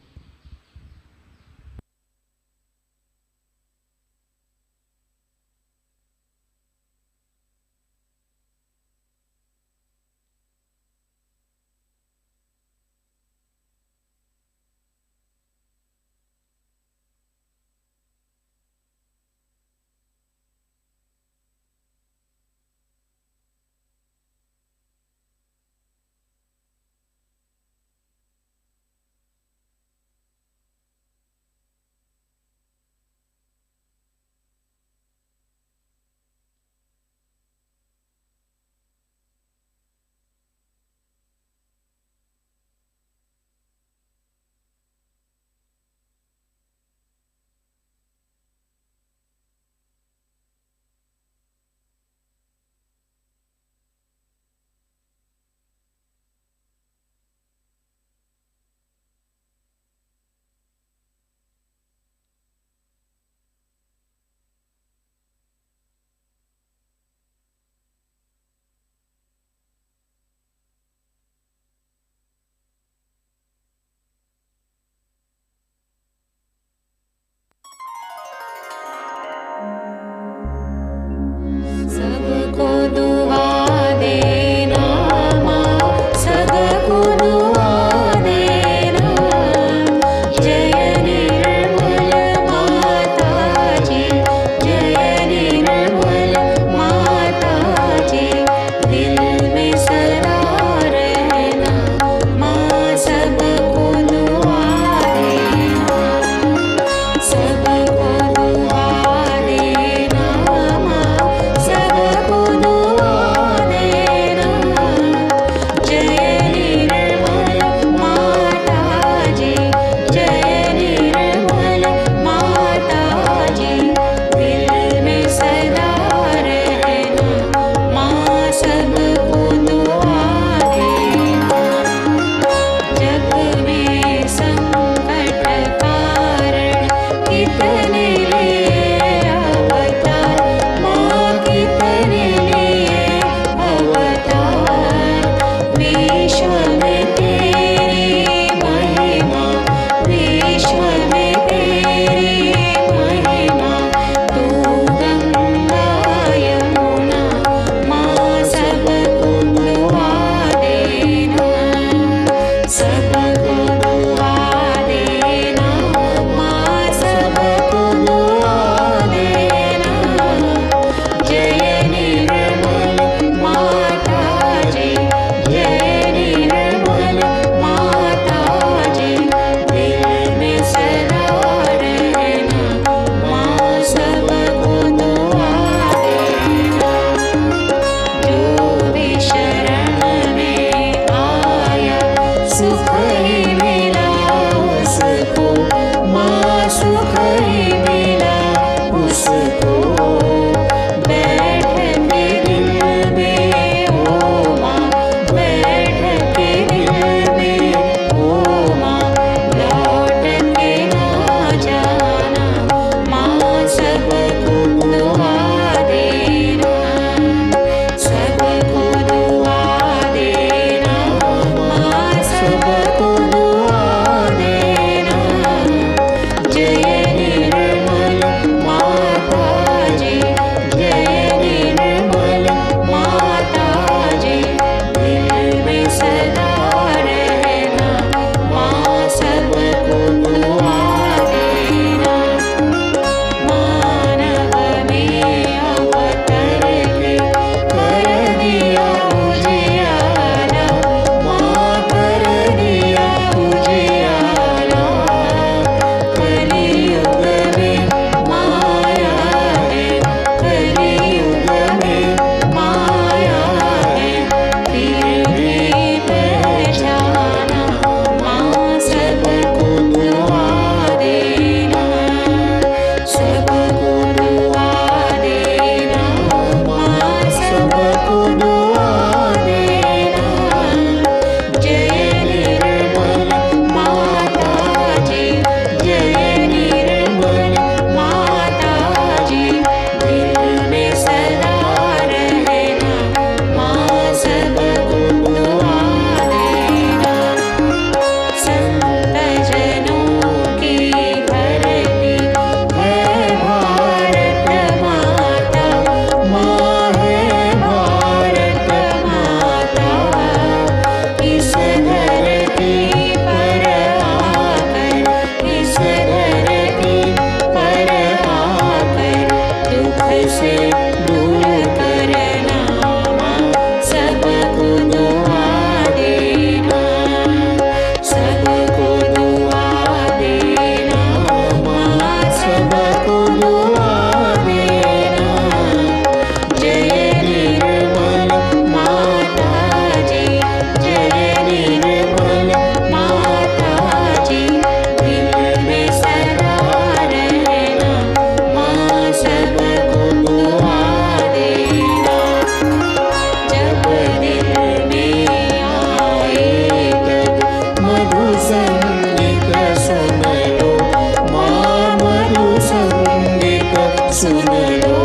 [SPEAKER 3] सुन लो,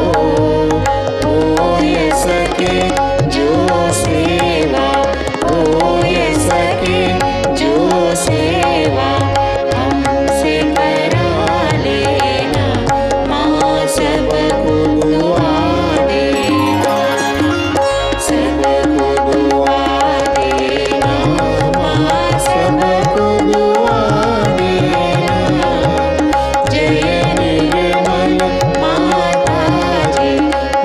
[SPEAKER 3] हो ये सके जो सेवा, हो ये सके जो सेवा हमसे करा लेना, माँ सबको दुआ देना, सबको दुआ देना, माँ सबको दुआ देना। जय निर्मल माताजी,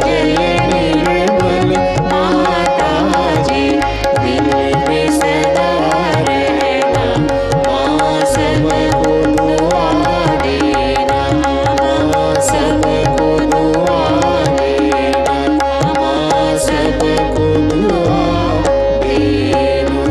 [SPEAKER 3] जय निर्मल माताजी, दिल में सदा रहना, माँ सबको दुआ देना, माँ सबको दुआ देना, माँ सबको दुआ देना।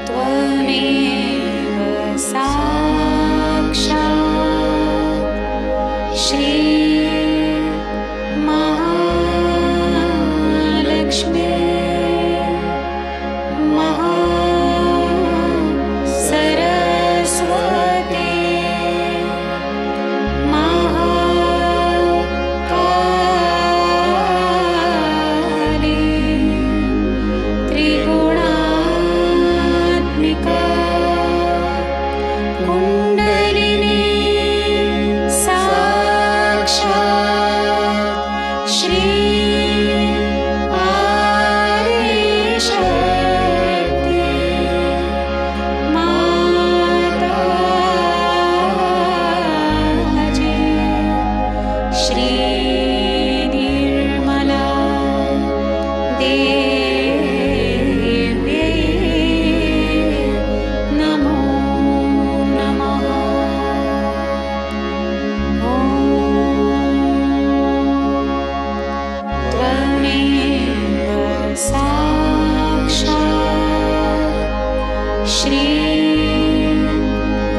[SPEAKER 3] त्वमेव साक्षात् श्री महालक्ष्मी महासरस्वती महाकाली त्रिगुणात्मिका कुण्डलिनी साक्षात् श्री आदिशक्ति माताजी, श्री निर्मला देव्यै नमो नमः। ॐ त्वमेव साक्षात् श्री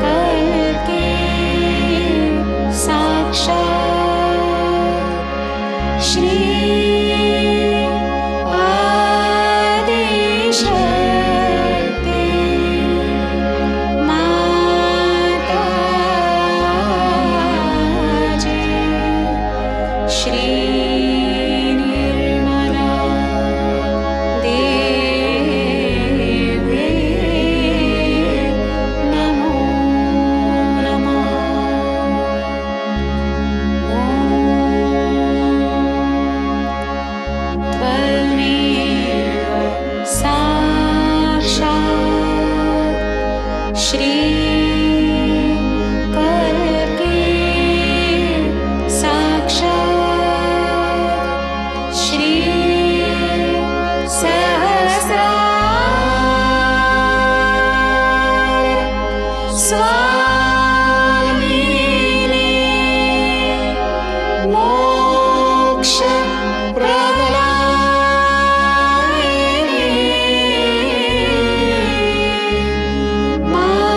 [SPEAKER 3] कल्के साक्षात् श्री आदिशक्ति माताजी, श्री निर्मला देव्यै नमो नमः। ॐ त्वमेव साक्षात् श्री कल्के साक्षात् श्री सहस्रार स्वामिनी मोक्ष प्रदायिनी माताजी,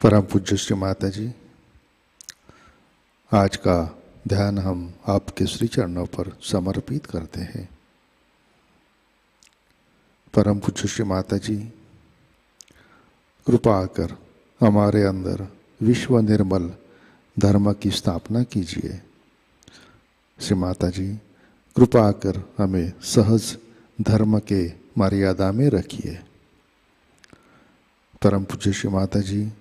[SPEAKER 1] परम पूज्य श्री माता जी, आज का ध्यान हम आपके श्री चरणों पर समर्पित करते हैं। परम पूज्य श्री माता जी, कृपा कर हमारे अंदर विश्व निर्मल धर्म की स्थापना कीजिए। श्री माता जी, कृपा कर हमें सहज धर्म के मर्यादा में रखिए। परम पूज्य श्री माता जी,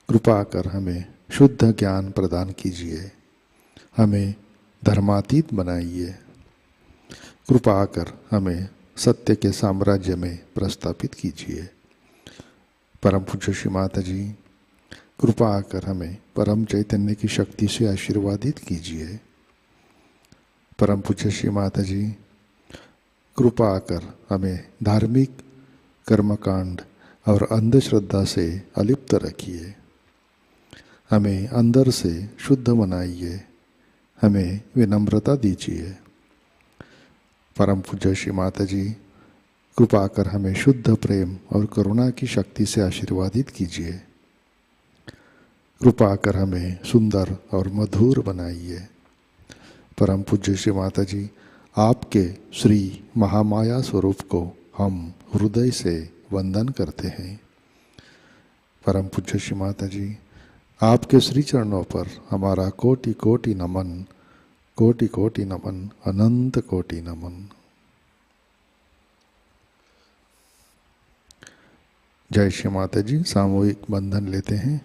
[SPEAKER 1] कृपा कर हमें शुद्ध ज्ञान प्रदान कीजिए, हमें धर्मातीत बनाइए। कृपा कर हमें सत्य के साम्राज्य में प्रस्थापित कीजिए। परम पूज्य श्री माता जी, कृपा कर हमें परम चैतन्य की शक्ति से आशीर्वादित कीजिए। परम पूज्य श्री माता जी, कृपा कर हमें धार्मिक कर्मकांड और अंधश्रद्धा से अलिप्त रखिए, हमें अंदर से शुद्ध बनाइए, हमें विनम्रता दीजिए। परम पूज्य श्री माता जी, कृपा कर हमें शुद्ध प्रेम और करुणा की शक्ति से आशीर्वादित कीजिए। कृपा कर हमें सुंदर और मधुर बनाइए। परम पूज्य श्री माता जी, आपके श्री महामाया स्वरूप को हम हृदय से वंदन करते हैं। परम पूज्य श्री माता जी, आपके श्री चरणों पर हमारा कोटि कोटि नमन, कोटि कोटि नमन, अनंत कोटि नमन। जय श्री माता जी। सामूहिक बंधन लेते हैं।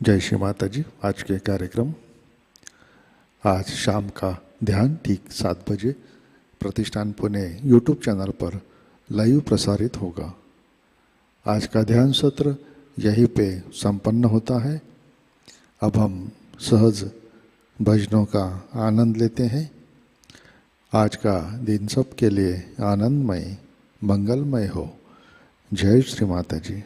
[SPEAKER 1] जय श्री माता जी। आज के कार्यक्रम, आज शाम का ध्यान ठीक 7 बजे प्रतिष्ठान पुणे यूट्यूब चैनल पर लाइव प्रसारित होगा। आज का ध्यान सत्र यहीं पे संपन्न होता है। अब हम सहज भजनों का आनंद लेते हैं। आज का दिन सबके लिए आनंदमय मंगलमय हो। जय श्री माता जी।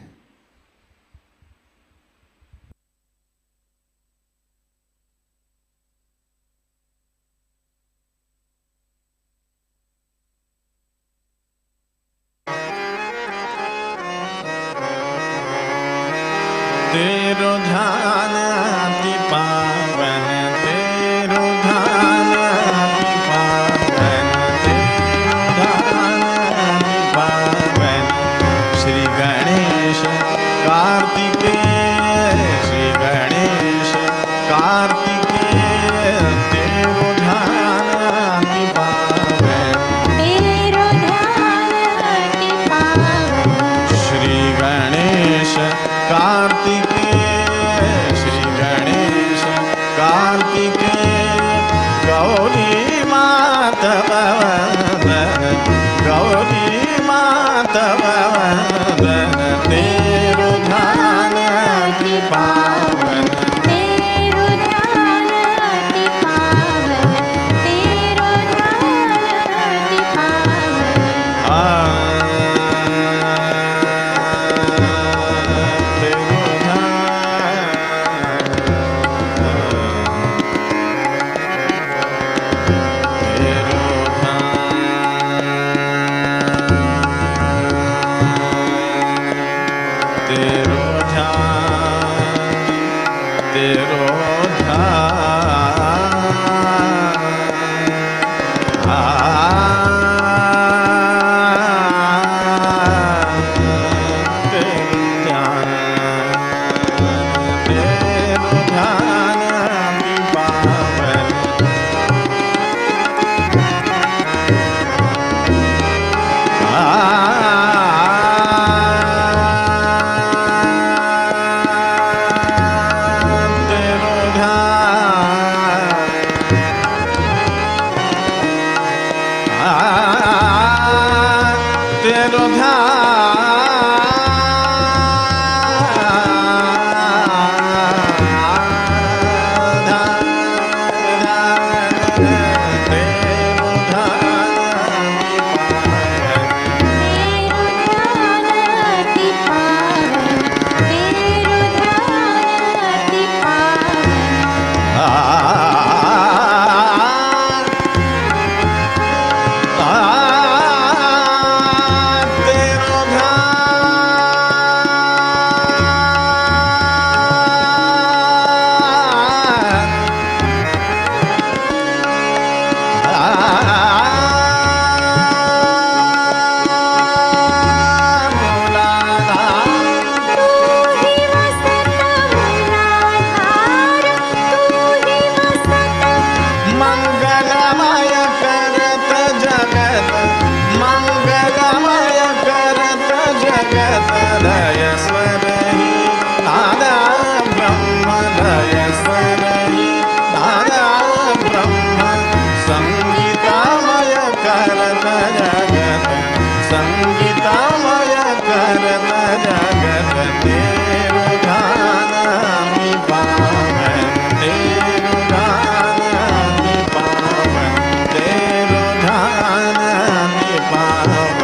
[SPEAKER 4] तेरो ध्यान अति पावन, तेरो ध्यान अति पावन, तेरो ध्यान अति पावन। श्री गणेश कार्तिकेय, श्री गणेश कार्तिकेय, तेरो ध्यान अति पावन,
[SPEAKER 3] तेरो ध्यान अति पावन।
[SPEAKER 4] श्री गणेश कार्तिकेय, श्री गणेश कार्तिकेय, गौरी माता वंदन, गौरी माता वंदन। तेरो ध्यान अति पावन,
[SPEAKER 3] तेरो ध्यान अति पावन, तेरो ध्यान अति पावन।
[SPEAKER 4] ईश्वर ही धारा ब्रह्म संगीतामय करत जगत संगीतामय करत जगत तेरु ध्यान मी पावन तेरु ध्यान मी पावन तेरु ध्यान मी पावन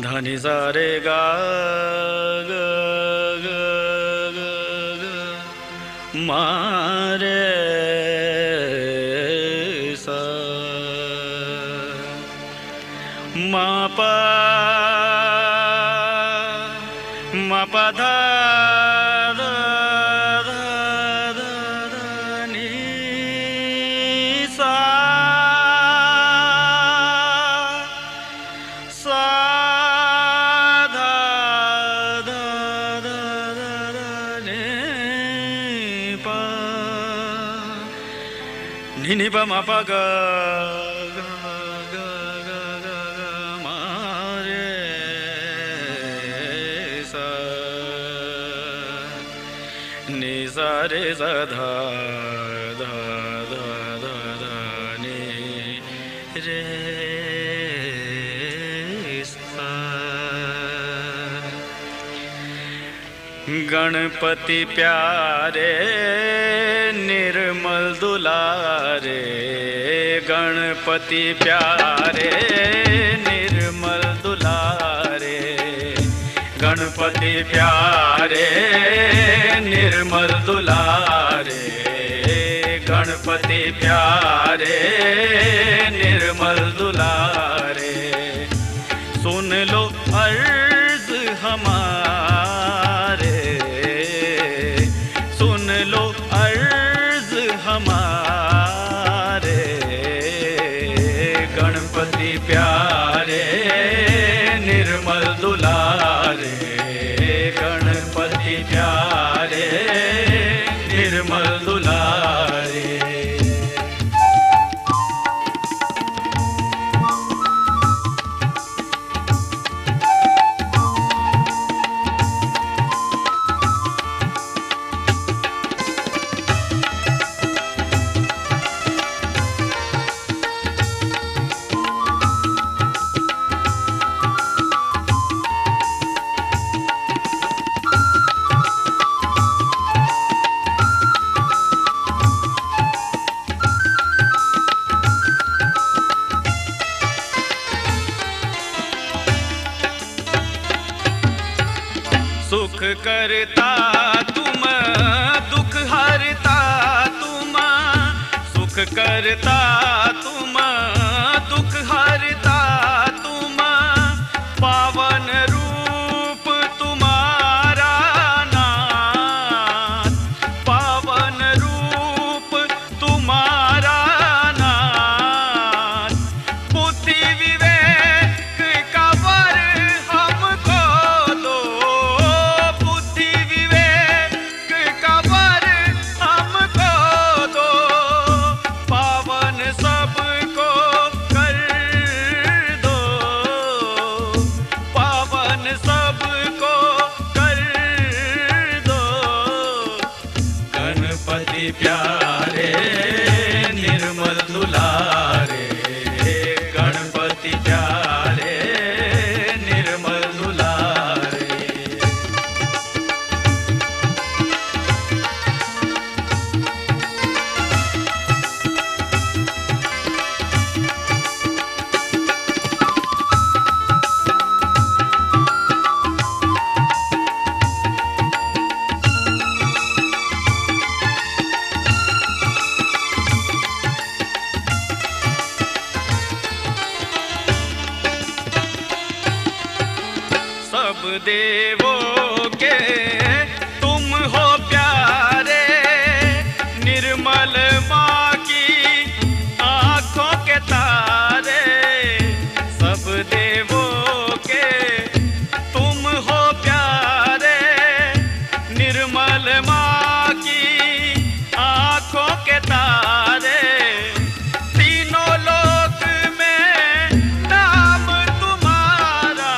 [SPEAKER 5] धनि सा रे गा ग ग ग ग मा रे सा मा पा धा धा धा धा नि सा ni pa ma pa ga ga ga ga ga ga ma re sa ni sa re sa dha dha dha dha dha ni re sa Ganpati प्यारे निर्मल दुलारे गणपति प्यारे निर्मल दुलारे गणपति प्यारे निर्मल दुलारे गणपति प्यारे निर्मल दुलारे सुन लो अर्ज हमारे सुन लो अर्ज हमारे करता तुम, दुख हरता तुम, सुख करता तुम, दुख हरता तुम, पावन रूप तुम्हारा नाथ, पावन रूप तुम्हारा नाथ। बुद्धि विवेक का वर हमको दो, बुद्धि विवेक का वर हमको दो, पावन सबको कर दो, पावन सबको कर दो। गणपति प्यारे निर्मल दुलारे, गणपति प्यारे निर्मल दुलारे। सब देवों के तुम हो प्यारे, निर्मल माँ की आँखों के तारे। सब देवों के तुम हो प्यारे, निर्मल माँ की आँखों के तारे। तीनों लोक में नाम तुम्हारा,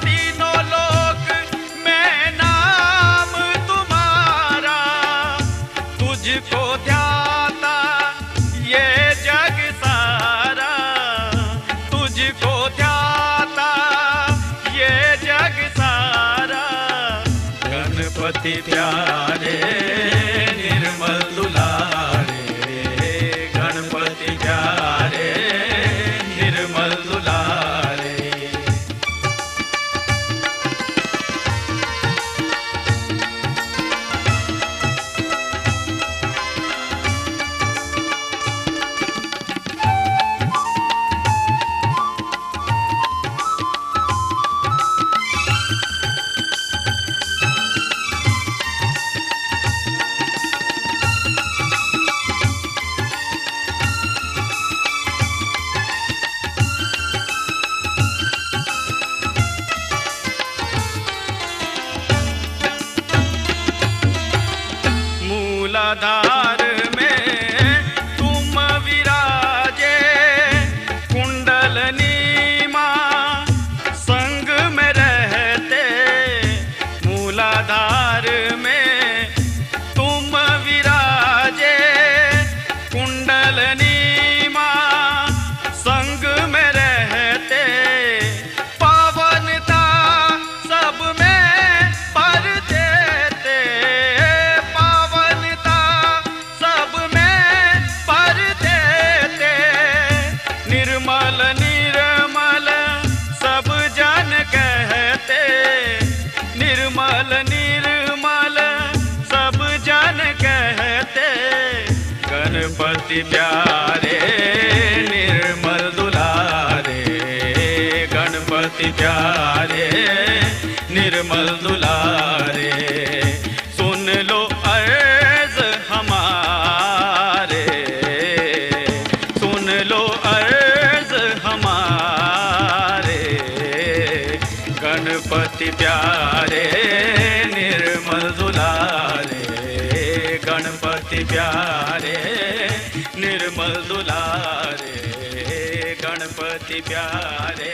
[SPEAKER 5] तीनों लोक में नाम तुम्हारा। तुझको ध्याता ये जग सारा, तुझको ध्याता ये जग सारा। गणपति प्यारे निर्मल दुलारे, गणपति प्यारे निर्मल दुलारे। मूलाधार में तुम विराजे, कुंडलनी माँ संग में रहते। मूलाधार में तुम विराजे, कुंडलनी माँ संग में रहते। पावनता सब में भर देते, पावनता सब में भर देते। निर्मल निर्मल सब जन कहते, निर्मल निर्मल सब जन कहते। गणपति प्यारे निर्मल दुलारे, गणपति प्यारे निर्मल दुलारे। सुन लो अर्ज हमारे, सुन लो अर्ज हमारे। गणपति प्यारे निर्मल दुलारे, गणपति प्यारे निर्मल दुलारे, गणपति प्यारे